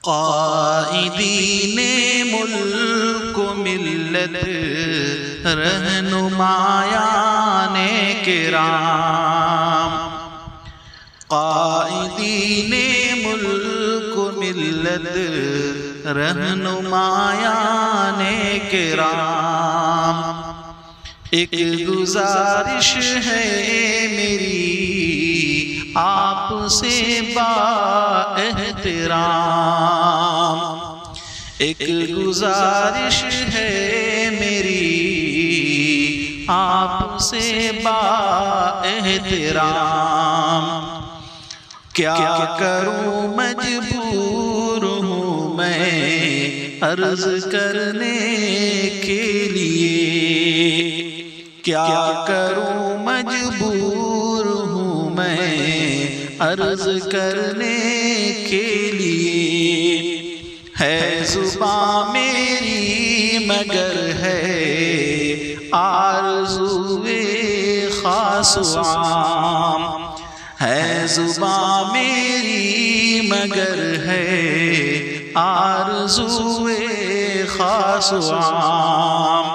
قائدین ملک ملت رہنمایان کرام، قائدین ملک ملت رہنمایان کرام، ایک گزارش ہے میری آپ سے با احترام، ایک گزارش ہے میری آپ سے با احترام، کیا کروں مجبور ہوں میں عرض کرنے کے لیے، کیا کروں مجبور ہوں میں عرض کرنے کے لیے، ہے زباں میری مگر ہے آرزوئے خاص عام، ہے زباں میری مگر ہے آرزوئے خاص عام،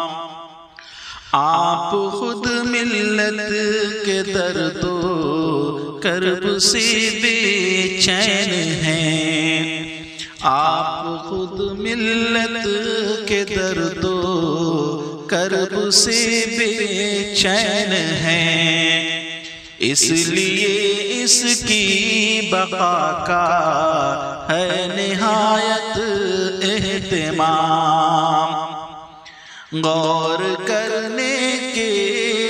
آپ خود ملت کے درد و کرب سے بے چین ہیں، آپ خود ملت کے درد و کرب سے بے چین ہیں، اس لیے اس کی بقا کا ہے نہایت اہتمام، غور کرنے کے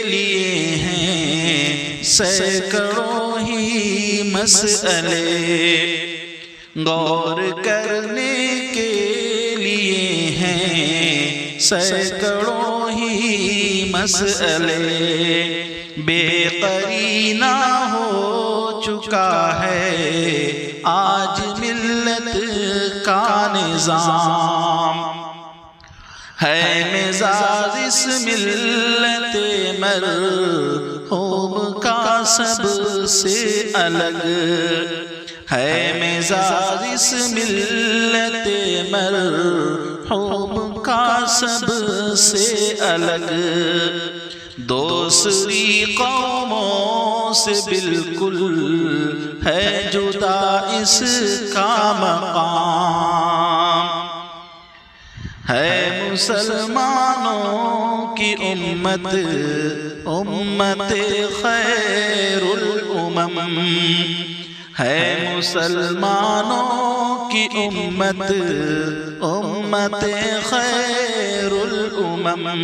لیے ہیں سینکڑوں ہی مسئلے، غور کرنے کے لیے ہیں سینکڑوں ہی مسئلے، بے قرینہ ہو چکا ہے آج ملت کا نظام، ہے مزاج اس ملت مرحوم کا سب سے الگ، ہے مزاج اس ملت مرحوم کا سب سے الگ، دوسری قوموں سے بالکل ہے جدا اس کا مقام، ہے مسلمانوں کی امت امت خیر الامم، ہے مسلمانوں کی امت امت خیر الامم،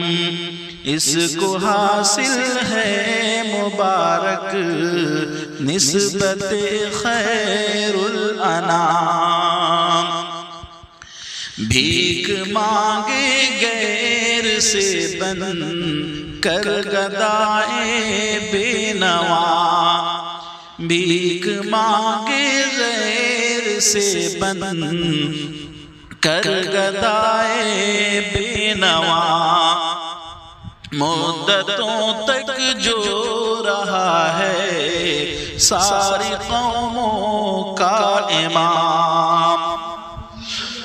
اس کو حاصل ہے مبارک نسبت خیر الانام، بھیک مانگے غیر سے بن کر گدائے بے نوا، بھیک مانگے غیر سے بن کر گدائے بے نوا، مدتوں تک جو رہا ہے ساری قوموں کا امام،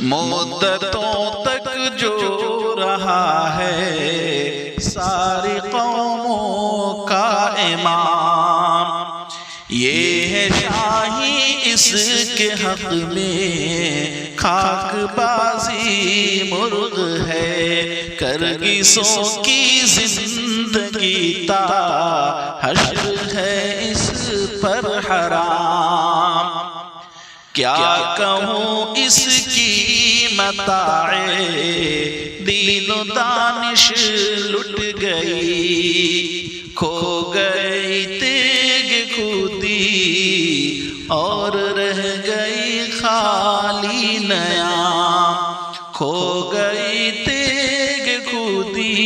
مدتوں تک جو رہا ہے ساری قوموں کا امام، یہ ہے شاہی اس کے حق میں خاک بازی مرغ ہے، کرگسوں کی زندگی تا حشر ہے اس پر حرام، کیا کہوں اس کی متاع دین و دانش لٹ گئی، کھو گئی تیگ خودی اور رہ گئی خالی نیام، کھو گئی تیگ خودی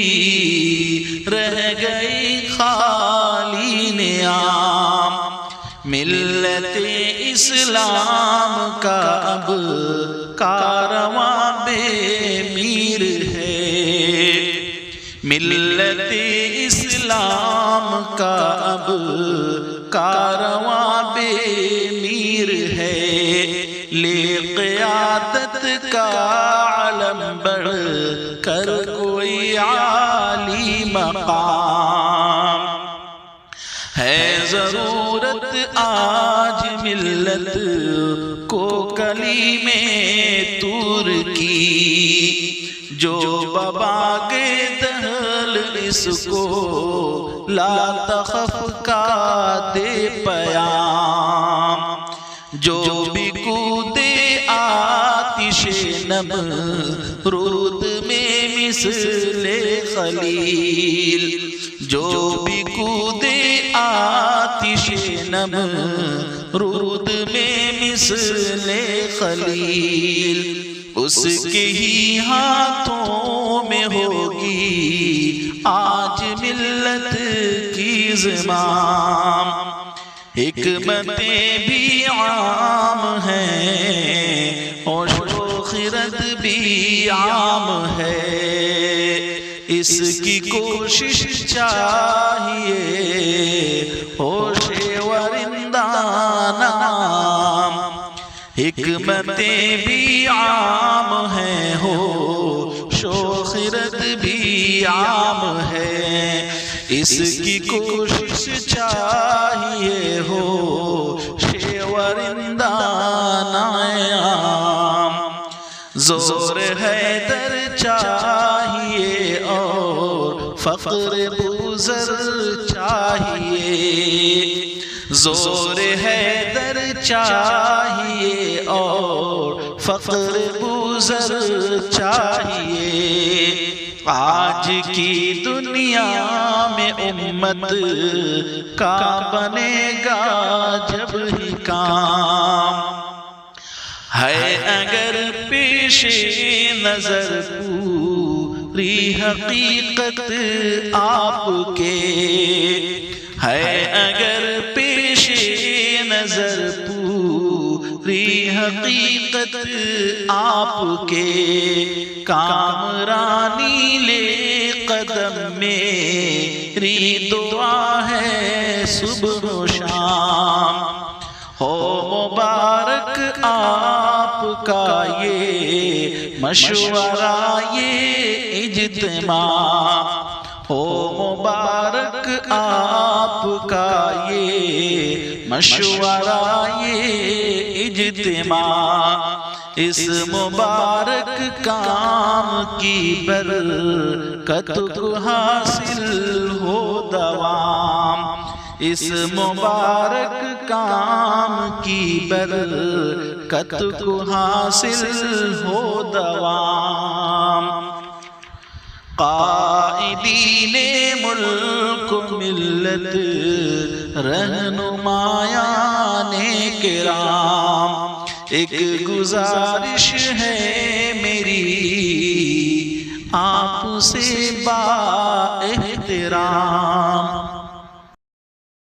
رہ گئی خالی نیام، ملت اسلام کا اب کارواں بے میر ہے، ملت اسلام کا اب کارواں بے میر ہے، لے قیادت کا علم بڑھ کر کوئی عالی مقام ہے ضرورت آج ملت کو کلیمے طور کی جو بباغِ دہل اس کو لا تخف کا دے پیام جو بھی کودے آتش نمرود میں مثل خلیل جو بھی کودے آتش نمرود میں مثل خلیل اس کے ہی ہاتھوں میں ہوگی آج ملت کی زمام حکمتیں بھی عام ہیں اور خرد بھی عام ہے اس کی کوشش چاہیے ہوش ورندہ نام حکمتیں بھی عام ہیں ہوش و خرد بھی عام ہے اس کی کوشش چاہیے ہوش ورندہ نعام زور حیدر چاہیے اور فقر بوذر چاہیے زور حیدر چاہیے اور فقر بوذر چاہیے آج کی دنیا میں امت کا بنے گا جب ہی کام ہے اگر پیش نظر پوری حقیقت آپ کے ہے اگر پیش نظر پوری حقیقت آپ کے کامرانی لے قدم میری دعا ہے صبح و شام ہو مبارک آپ کا یہ مشورہ یہ اجتماع ہو مبارک آپ کا یہ مشورہ یہ اجتماع اس مبارک کام کی برکت کو حاصل ہو دوام اس مبارک کام کی برکت کو حاصل ہو دوام قائدین ملک ملت رہنمایان کرام ایک گزارش ہے میری آپ سے با احترام